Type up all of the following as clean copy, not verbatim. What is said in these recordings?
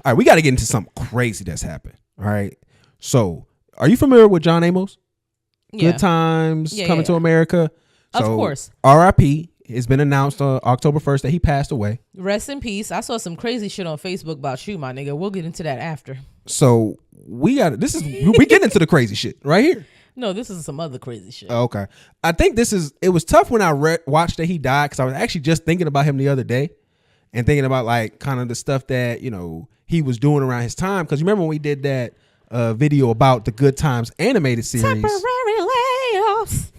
All right, we got to get into something crazy that's happened. All right. So, are you familiar with John Amos? Yeah. Good Times, Coming to America. Of So, course. R.I.P. It's been announced on October 1st that he passed away. Rest in peace. I saw some crazy shit on Facebook about you, my nigga. We'll get into that after. So, we get into the crazy shit right here. No, this is some other crazy shit. Okay. I think it was tough when I watched that he died because I was actually just thinking about him the other day and thinking about like kind of the stuff that, he was doing around his time. Because you remember when we did that video about the Good Times animated series. Temporary layoffs.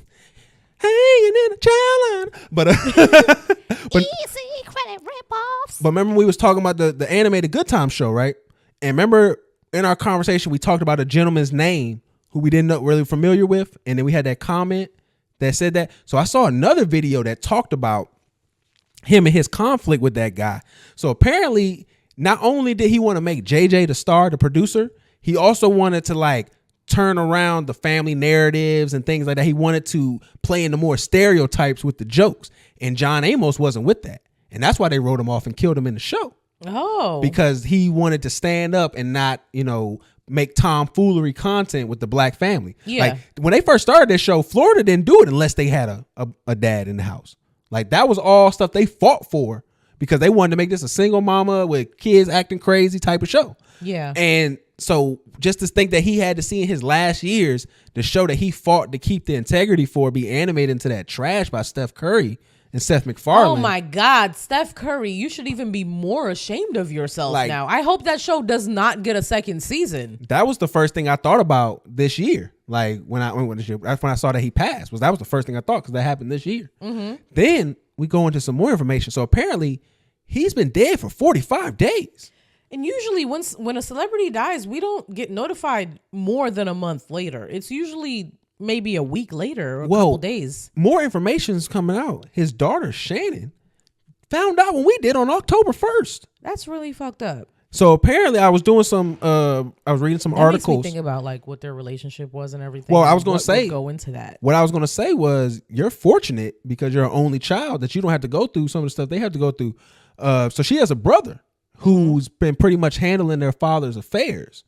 Hanging in a child line. But, Easy credit ripoffs. But remember we was talking about the animated Good Times show, right? And remember in our conversation we talked about a gentleman's name who we didn't know really familiar with, and then we had that comment that said that. So I saw another video that talked about him and his conflict with that guy. So apparently, not only did he want to make JJ the star, the producer, he also wanted to like turn around the family narratives and things like that. He wanted to play into more stereotypes with the jokes, and John Amos wasn't with that, and that's why they wrote him off and killed him in the show. Oh, because he wanted to stand up and not, make tomfoolery content with the black family. Yeah. Like when they first started this show, Florida didn't do it unless they had a dad in the house. Like that was all stuff they fought for because they wanted to make this a single mama with kids acting crazy type of show. Yeah. And so just to think that he had to see in his last years the show that he fought to keep the integrity for be animated into that trash by Steph Curry and Seth MacFarlane. Oh my God, Steph Curry, you should even be more ashamed of yourself now. I hope that show does not get a second season. That was the first thing I thought about this year. Like that's when I saw that he passed. That was the first thing I thought because that happened this year. Mm-hmm. Then we go into some more information. So apparently he's been dead for 45 days. And usually when a celebrity dies, we don't get notified more than a month later. It's usually maybe a week later or a couple days. More information is coming out. His daughter, Shannon, found out when we did on October 1st. That's really fucked up. So apparently I was doing some, I was reading some articles. Makes me think about like what their relationship was and everything. Well, I was going to say, go into that. What I was going to say was you're fortunate because you're an only child that you don't have to go through some of the stuff they have to go through. So she has a brother who's been pretty much handling their father's affairs.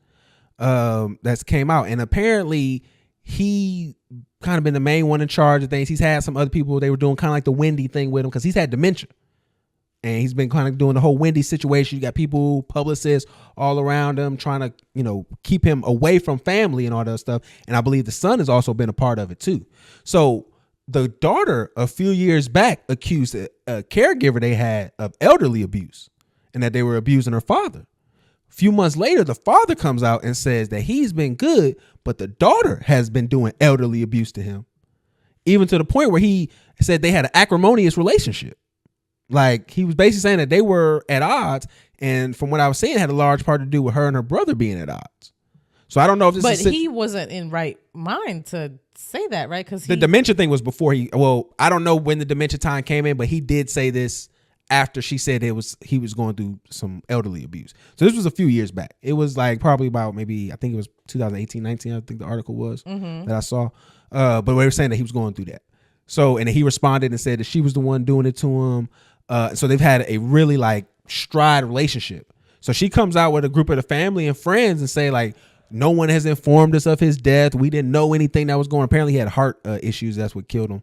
That's came out. And apparently he kind of been the main one in charge of things. He's had some other people, they were doing kind of like the Wendy thing with him because he's had dementia. And he's been kind of doing the whole Wendy situation. You got people, publicists all around him trying to, keep him away from family and all that stuff. And I believe the son has also been a part of it too. So the daughter a few years back accused a caregiver they had of elderly abuse and that they were abusing her father. A few months later, the father comes out and says that he's been good, but the daughter has been doing elderly abuse to him, even to the point where he said they had an acrimonious relationship. Like he was basically saying that they were at odds. And from what I was saying, it had a large part to do with her and her brother being at odds. So I don't know if this but he wasn't in right mind to say that, right? Because the dementia thing was before I don't know when the dementia time came in, but he did say this after she said he was going through some elderly abuse. So this was a few years back. It was like probably about maybe, I think it was 2018, 19, I think the article was that I saw. But they were saying that he was going through that. So, and he responded and said that she was the one doing it to him. So they've had a really like stride relationship. So she comes out with a group of the family and friends and say like, no one has informed us of his death. We didn't know anything that was going on. Apparently he had heart issues. That's what killed him.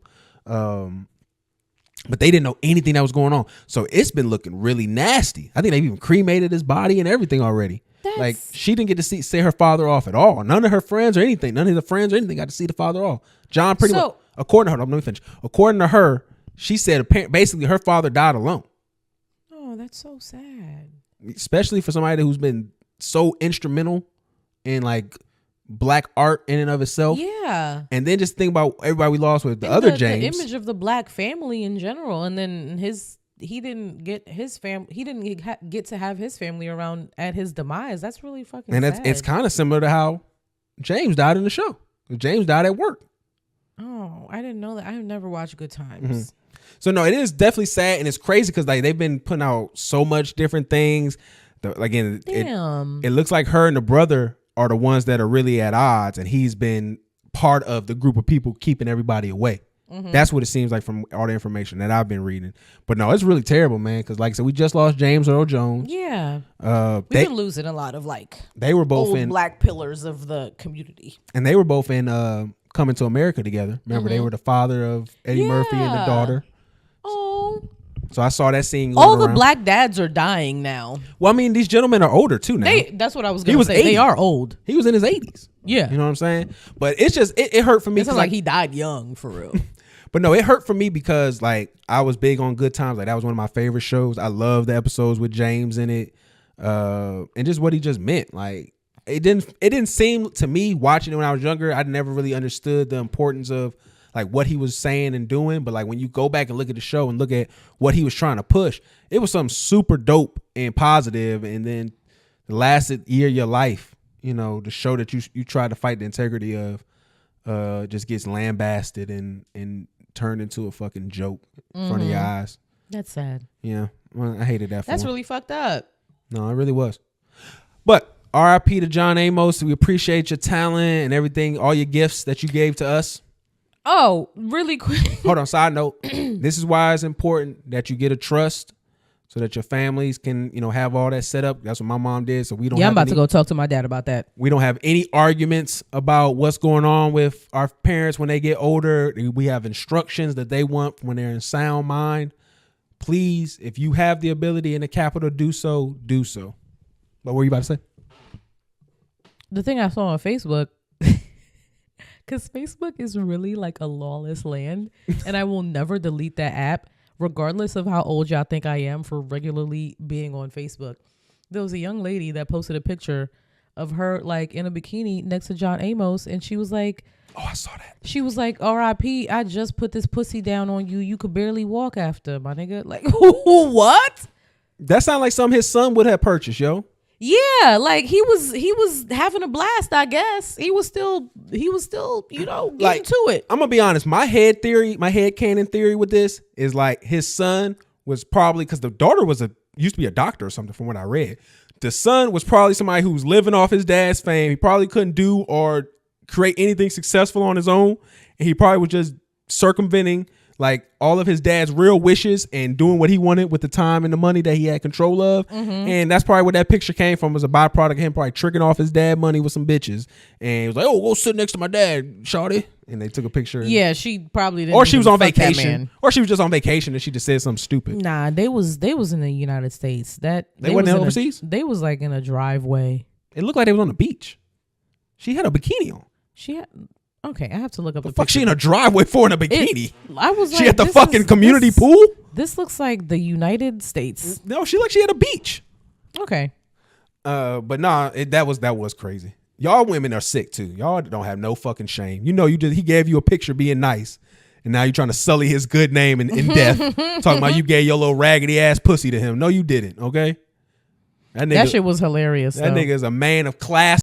But they didn't know anything that was going on. So it's been looking really nasty. I think they've even cremated his body and everything already. Like she didn't get to see her father off at all. None of her friends or anything. None of the friends or anything got to see the father off. John pretty much, according to her, let me finish. According to her, she said basically her father died alone. Oh, that's so sad. Especially for somebody who's been so instrumental in like black art in and of itself. Yeah. And then just think about everybody we lost with the other James. The image of the black family in general. And then he didn't get his family. He didn't get to have his family around at his demise. That's really fucking sad. And it's kind of similar to how James died in the show. James died at work. Oh, I didn't know that. I have never watched Good Times. Mm-hmm. So no, it is definitely sad and it's crazy because like they've been putting out so much different things. Again, it looks like her and the brother are the ones that are really at odds, and he's been part of the group of people keeping everybody away. That's what it seems like from all the information that I've been reading. But no, it's really terrible, man. Because like I said, we just lost James Earl Jones. Yeah, we've been losing a lot of like they were both old in black pillars of the community, and they were both in Coming to America together. Remember, they were the father of Eddie Murphy and the daughter. Oh, so I saw that scene. All the black dads are dying now. Well, I mean, these gentlemen are older too now. That's what I was going to say. 80. They are old. He was in his 80s. Yeah, you know what I'm saying. But it's just it hurt for me. It's like he died young for real. But no, it hurt for me because like I was big on Good Times. Like that was one of my favorite shows. I love the episodes with James in it, and just what he just meant. Like it didn't seem to me watching it when I was younger. I never really understood the importance of like what he was saying and doing. But like when you go back and look at the show and look at what he was trying to push, it was something super dope and positive. And then the last year of your life, you know, the show that you try to fight the integrity of, just gets lambasted and turned into a fucking joke in front of your eyes. That's sad. Yeah, well, I hated that. That's really fucked up. No, it really was. But R.I.P. to John Amos. We appreciate your talent and everything, all your gifts that you gave to us. Oh, really quick. Hold on. Side note. This is why it's important that you get a trust so that your families can, you know, have all that set up. That's what my mom did. So we don't. Yeah, I'm about to go talk to my dad about that. We don't have any arguments about what's going on with our parents when they get older. We have instructions that they want when they're in sound mind. Please, if you have the ability and the capital to do so, do so. What were you about to say? The thing I saw on Facebook, because Facebook is really like a lawless land, and I will never delete that app, regardless of how old y'all think I am for regularly being on Facebook. There was a young lady that posted a picture of her like in a bikini next to John Amos, and she was like, oh, I saw that. She was like, R.I.P. I just put this pussy down on you. You could barely walk after, my nigga. Like, what? That sounds like something his son would have purchased, yo. Yeah, like he was having a blast, I guess. He was still, you know, getting like, to it. I'm gonna be honest. My head canon theory with this is like his son was probably, because the daughter used to be a doctor or something from what I read. The son was probably somebody who was living off his dad's fame. He probably couldn't do or create anything successful on his own, and he probably was just circumventing like all of his dad's real wishes and doing what he wanted with the time and the money that he had control of. And that's probably where that picture came from, was a byproduct of him probably tricking off his dad money with some bitches. And he was like, oh, go sit next to my dad, shawty. And they took a picture. Yeah, she probably didn't. Or she was on vacation. Or she was just on vacation and she just said something stupid. Nah, they was in the United States. They wasn't overseas? They was like in a driveway. It looked like they was on the beach. She had a bikini on. She had... Okay, I have to look up. The fuck she in a driveway for in a bikini? I was like, she at the fucking community pool? This looks like the United States. No, she had a beach. Okay. But nah, that was crazy. Y'all women are sick too. Y'all don't have no fucking shame. You know, he gave you a picture being nice, and now you're trying to sully his good name in death. Talking about you gave your little raggedy ass pussy to him. No, you didn't. Okay. That shit was hilarious. That nigga is a man of class.